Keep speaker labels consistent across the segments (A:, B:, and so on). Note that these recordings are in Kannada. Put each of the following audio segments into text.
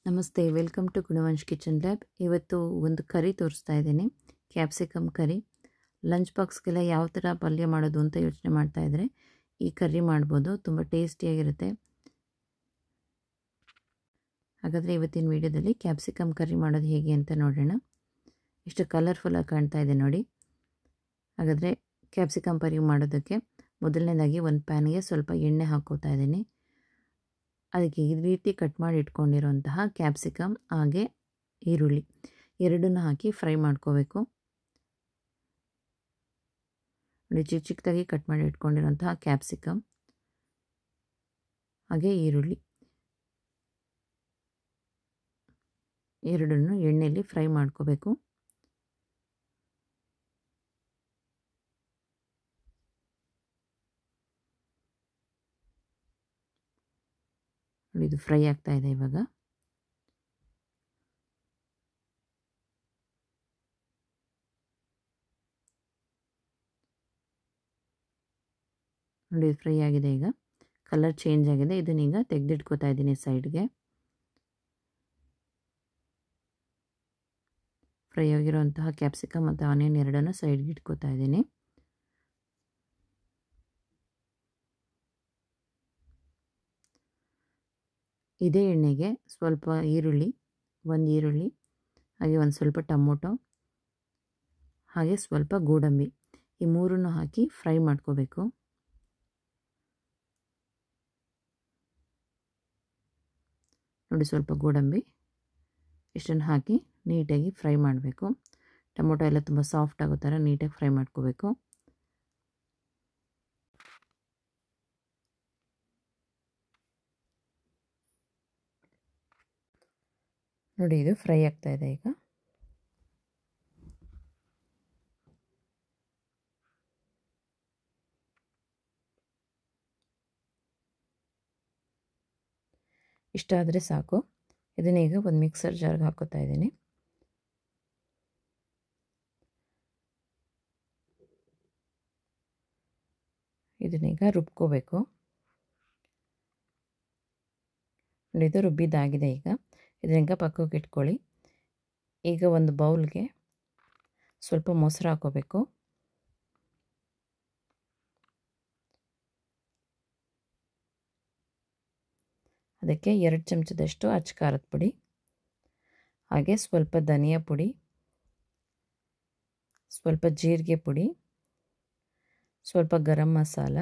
A: ನಮಸ್ತೆ, ವೆಲ್ಕಮ್ ಟು ಗುಣವಂಶ್ ಕಿಚನ್ ಲ್ಯಾಬ್. ಇವತ್ತು ಒಂದು ಕರಿ ತೋರಿಸ್ತಾ ಇದ್ದೀನಿ, ಕ್ಯಾಪ್ಸಿಕಮ್ ಕರಿ. ಲಂಚ್ ಬಾಕ್ಸ್ಗೆಲ್ಲ ಯಾವ ಥರ ಪಲ್ಯ ಮಾಡೋದು ಅಂತ ಯೋಚನೆ ಮಾಡ್ತಾ ಇದ್ದರೆ ಈ ಕರಿ ಮಾಡ್ಬೋದು, ತುಂಬ ಟೇಸ್ಟಿಯಾಗಿರುತ್ತೆ. ಹಾಗಾದರೆ ಇವತ್ತಿನ ವಿಡಿಯೋದಲ್ಲಿ ಕ್ಯಾಪ್ಸಿಕಮ್ ಕರಿ ಮಾಡೋದು ಹೇಗೆ ಅಂತ ನೋಡೋಣ. ಎಷ್ಟು ಕಲರ್ಫುಲ್ಲಾಗಿ ಕಾಣ್ತಾ ಇದೆ ನೋಡಿ. ಹಾಗಾದರೆ ಕ್ಯಾಪ್ಸಿಕಮ್ ಕರಿ ಮಾಡೋದಕ್ಕೆ ಮೊದಲನೇದಾಗಿ ಒಂದು ಪ್ಯಾನ್ಗೆ ಸ್ವಲ್ಪ ಎಣ್ಣೆ ಹಾಕ್ಕೋತಾ ಇದ್ದೀನಿ. ಅದಕ್ಕೆ ಈ ರೀತಿ ಕಟ್ ಮಾಡಿ ಇಟ್ಕೊಂಡಿರೋಂತಹ ಕ್ಯಾಪ್ಸಿಕಮ್ ಹಾಗೆ ಈರುಳ್ಳಿ ಎರಡನ್ನೂ ಹಾಕಿ ಫ್ರೈ ಮಾಡ್ಕೋಬೇಕು. ನೋಡಿ, ಚಿಕ್ಕ ಚಿಕ್ಕದಾಗಿ ಕಟ್ ಮಾಡಿ ಇಟ್ಕೊಂಡಿರೋಂತಹ ಕ್ಯಾಪ್ಸಿಕಮ್ ಹಾಗೆ ಈರುಳ್ಳಿ ಎರಡನ್ನೂ ಎಣ್ಣೆಯಲ್ಲಿ ಫ್ರೈ ಮಾಡ್ಕೋಬೇಕು. ಇದು ಫ್ರೈ ಆಗ್ತಾ ಇದೆ ಇವಾಗ. ನೋಡಿ, ಫ್ರೈ ಆಗಿದೆ, ಈಗ ಕಲರ್ ಚೇಂಜ್ ಆಗಿದೆ. ಇದನ್ನೀಗ ತೆಗೆದಿಟ್ಕೋತಾ ಇದ್ದೀನಿ ಸೈಡ್ಗೆ. ಫ್ರೈ ಆಗಿರೋಂತಹ ಕ್ಯಾಪ್ಸಿಕಮ್ ಮತ್ತು ಆನಿಯನ್ ಎರಡನ್ನು ಸೈಡ್ಗೆ ಇಟ್ಕೋತಾ ಇದ್ದೀನಿ. ಇದೇ ಎಣ್ಣೆಗೆ ಸ್ವಲ್ಪ ಒಂದು ಈರುಳ್ಳಿ ಹಾಗೆ ಒಂದು ಸ್ವಲ್ಪ ಟೊಮೊಟೊ ಹಾಗೆ ಸ್ವಲ್ಪ ಗೋಡಂಬಿ, ಈ ಮೂರನ್ನು ಹಾಕಿ ಫ್ರೈ ಮಾಡ್ಕೋಬೇಕು. ನೋಡಿ, ಸ್ವಲ್ಪ ಗೋಡಂಬಿ ಇಷ್ಟನ್ನು ಹಾಕಿ ನೀಟಾಗಿ ಫ್ರೈ ಮಾಡಬೇಕು. ಟೊಮೊಟೊ ಎಲ್ಲ ತುಂಬ ಸಾಫ್ಟ್ ಆಗೋ ಥರ ನೀಟಾಗಿ ಫ್ರೈ ಮಾಡ್ಕೋಬೇಕು. ನೋಡಿ, ಇದು ಫ್ರೈ ಆಗ್ತಾ ಇದೆ ಈಗ. ಇಷ್ಟ ಆದರೆ ಸಾಕು. ಇದನ್ನೀಗ ಒಂದು ಮಿಕ್ಸರ್ ಜಾರ್ಗೆ ಹಾಕೋತಾ ಇದ್ದೀನಿ. ಇದನ್ನೀಗ ರುಬ್ಕೋಬೇಕು. ಇದು ರುಬ್ಬಿದ್ದಾಗಿದೆ. ಈಗ ಇದನ್ನೀಗ ಪಕ್ಕಕ್ಕೆ ಇಟ್ಕೊಳ್ಳಿ. ಈಗ ಒಂದು ಬೌಲ್ಗೆ ಸ್ವಲ್ಪ ಮೊಸರು ಹಾಕೋಬೇಕು. ಅದಕ್ಕೆ 2 ಚಮಚದಷ್ಟು ಅಚ್ಚ ಖಾರದ ಪುಡಿ ಹಾಗೆ ಸ್ವಲ್ಪ ಧನಿಯಾ ಪುಡಿ, ಸ್ವಲ್ಪ ಜೀರಿಗೆ ಪುಡಿ, ಸ್ವಲ್ಪ ಗರಂ ಮಸಾಲ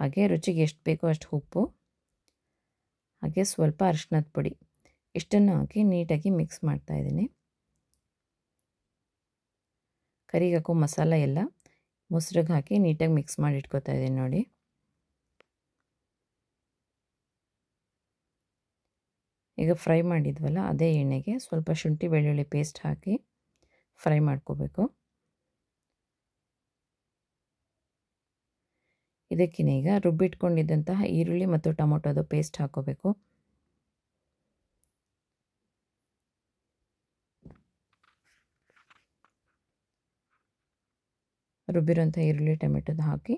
A: ಹಾಗೆ ರುಚಿಗೆ ಎಷ್ಟು ಬೇಕೋ ಅಷ್ಟು ಉಪ್ಪು ಹಾಗೆ ಸ್ವಲ್ಪ ಅರಿಶಿನದ ಪುಡಿ ಇಷ್ಟನ್ನು ಹಾಕಿ ನೀಟಾಗಿ ಮಿಕ್ಸ್ ಮಾಡ್ತಾ ಇದ್ದೀನಿ. ಕರಿಗೆ ಹಾಕೋ ಮಸಾಲ ಎಲ್ಲ ಮೊಸರಿಗೆ ಹಾಕಿ ನೀಟಾಗಿ ಮಿಕ್ಸ್ ಮಾಡಿ ಇಟ್ಕೋತಾ ಇದ್ದೀನಿ. ನೋಡಿ, ಈಗ ಫ್ರೈ ಮಾಡಿದ್ವಲ್ಲ ಅದೇ ಎಣ್ಣೆಗೆ ಸ್ವಲ್ಪ ಶುಂಠಿ ಬೆಳ್ಳುಳ್ಳಿ ಪೇಸ್ಟ್ ಹಾಕಿ ಫ್ರೈ ಮಾಡ್ಕೋಬೇಕು. ಇದಕ್ಕೀಗ ರುಬ್ಬಿಟ್ಕೊಂಡಿದ್ದಂತಹ ಈರುಳ್ಳಿ ಮತ್ತು ಟೊಮೊಟೊದ ಪೇಸ್ಟ್ ಹಾಕೋಬೇಕು. ರುಬ್ಬಿರೋಂಥ ಈರುಳ್ಳಿ ಟೊಮೆಟೊದ ಹಾಕಿ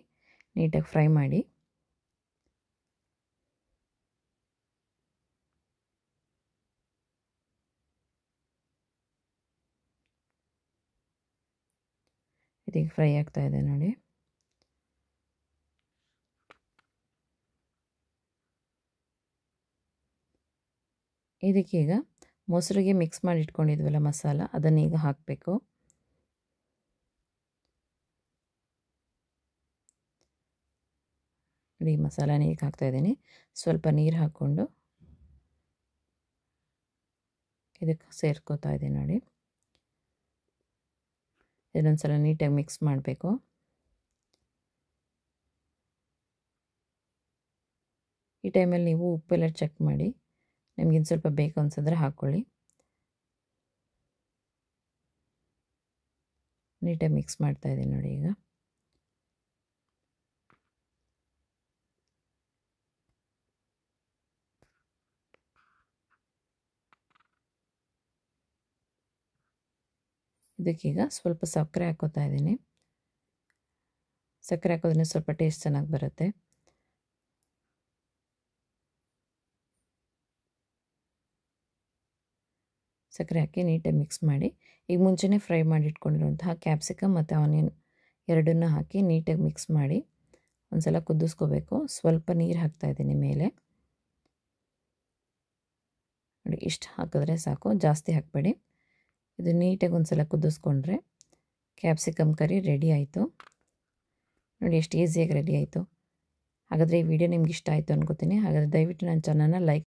A: ನೀಟಾಗಿ ಫ್ರೈ ಮಾಡಿ. ಇದೀಗ ಫ್ರೈ ಆಗ್ತಾ ಇದೆ ನೋಡಿ. ಇದಕ್ಕೀಗ ಮೊಸರಿಗೆ ಮಿಕ್ಸ್ ಮಾಡಿ ಇಟ್ಕೊಂಡಿದ್ವಲ್ಲ ಮಸಾಲ, ಅದನ್ನೀಗ ಹಾಕಬೇಕು. ಈ ಮಸಾಲ ನೀರಿಗೆ ಹಾಕ್ತಾಯಿದ್ದೀನಿ. ಸ್ವಲ್ಪ ನೀರು ಹಾಕ್ಕೊಂಡು ಇದಕ್ಕೆ ಸೇರ್ಕೋತಾ ಇದ್ದೀನಿ. ನೋಡಿ, ಇದೊಂದು ಸಲ ನೀಟಾಗಿ ಮಿಕ್ಸ್ ಮಾಡಬೇಕು. ಈ ಟೈಮಲ್ಲಿ ನೀವು ಉಪ್ಪೆಲ್ಲ ಚೆಕ್ ಮಾಡಿ, ನಿಮಗಿನ್ನು ಸ್ವಲ್ಪ ಬೇಕು ಅನ್ಸಿದ್ರೆ ಹಾಕ್ಕೊಳ್ಳಿ. ನೀಟಾಗಿ ಮಿಕ್ಸ್ ಮಾಡ್ತಾ ಇದ್ದೀನಿ ನೋಡಿ. ಈಗ ಇದಕ್ಕೀಗ ಸ್ವಲ್ಪ ಸಕ್ಕರೆ ಹಾಕೋತಾ ಇದ್ದೀನಿ. ಸಕ್ಕರೆ ಹಾಕೋದ್ರಿಂದ ಸ್ವಲ್ಪ ಟೇಸ್ಟ್ ಚೆನ್ನಾಗಿ ಬರುತ್ತೆ. ಸಕ್ಕರೆ ಹಾಕಿ ನೀಟಾಗಿ ಮಿಕ್ಸ್ ಮಾಡಿ, ಈಗ ಮುಂಚೆನೇ ಫ್ರೈ ಮಾಡಿ ಇಟ್ಕೊಂಡಿರುವಂತಹ ಕ್ಯಾಪ್ಸಿಕಮ್ ಮತ್ತು ಆನಿಯನ್ ಎರಡನ್ನೂ ಹಾಕಿ ನೀಟಾಗಿ ಮಿಕ್ಸ್ ಮಾಡಿ ಒಂದು ಸಲ ಕುದಿಸ್ಕೋಬೇಕು. ಸ್ವಲ್ಪ ನೀರು ಹಾಕ್ತಾಯಿದ್ದೀನಿ ಮೇಲೆ ನೋಡಿ, ಇಷ್ಟು ಹಾಕಿದ್ರೆ ಸಾಕು, ಜಾಸ್ತಿ ಹಾಕಬೇಡಿ. ಇದು ನೀಟಾಗಿ ಒಂದು ಸಲ ಕುದಿಸ್ಕೊಂಡ್ರೆ ಕ್ಯಾಪ್ಸಿಕಮ್ ಕರಿ ರೆಡಿ ಆಯಿತು. ನೋಡಿ ಎಷ್ಟು ಈಸಿಯಾಗಿ ರೆಡಿ ಆಯಿತು. ಹಾಗಾದರೆ ಈ ವಿಡಿಯೋ ನಿಮ್ಗೆ ಇಷ್ಟ ಆಯಿತು ಅನ್ಕೋತೀನಿ. ಹಾಗಾದರೆ ದಯವಿಟ್ಟು ನನ್ನ ಚಾನಲ್ನ ಲೈಕ್